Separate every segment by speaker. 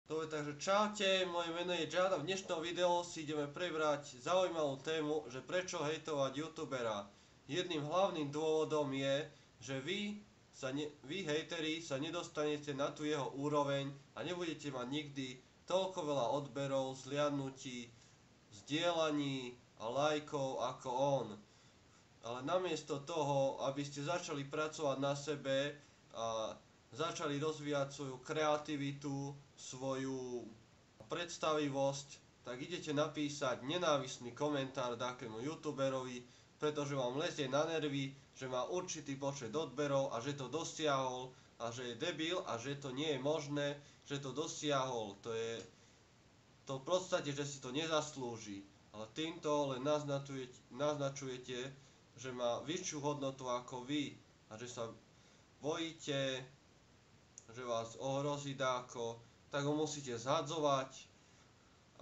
Speaker 1: Dobre, takže čaute, moje meno je Jad a v dnešnom videu si ideme prebrať zaujímavú tému, že prečo hejtovať youtubera. Jedným hlavným dôvodom je, že vy hejteri sa nedostanete na tú jeho úroveň a nebudete mať nikdy toľko veľa odberov, zliadnutí, zdieľaní a lajkov ako on. Ale namiesto toho, aby ste začali pracovať na sebe a začali rozvíjať svoju kreativitu, svoju predstavivosť, tak idete napísať nenávistný komentár takému youtuberovi, pretože vám lezie na nervy, že má určitý počet odberov a že to dosiahol a že je debil a že to nie je možné, že to dosiahol. To je to v podstate, že si to nezaslúži. Ale týmto len naznačujete, že má vyššiu hodnotu ako vy a že sa bojíte, že vás ohrozí dáko, tak ho musíte zhadzovať,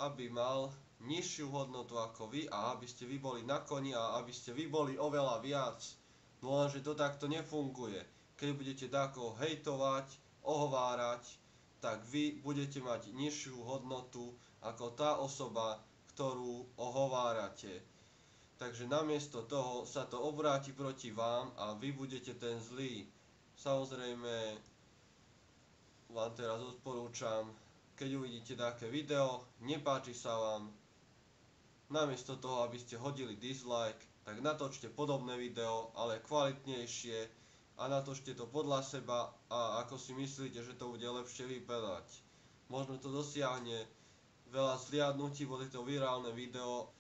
Speaker 1: aby mal nižšiu hodnotu ako vy a aby ste vy boli na koni a aby ste vy boli oveľa viac. No lenže to takto nefunguje. Keď budete dáko hejtovať, ohovárať, tak vy budete mať nižšiu hodnotu ako tá osoba, ktorú ohovárate. Takže namiesto toho sa to obráti proti vám a vy budete ten zlý. Samozrejme, vám teraz odporúčam, keď uvidíte také video, nepáči sa vám, namiesto toho, aby ste hodili dislike, tak natočte podobné video, ale kvalitnejšie a natočte to podľa seba a ako si myslíte, že to bude lepšie vypadať. Možno to dosiahne veľa zliadnutí, bude to virálne video,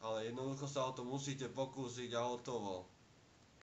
Speaker 1: ale jednoducho sa o to musíte pokúsiť a hotovo.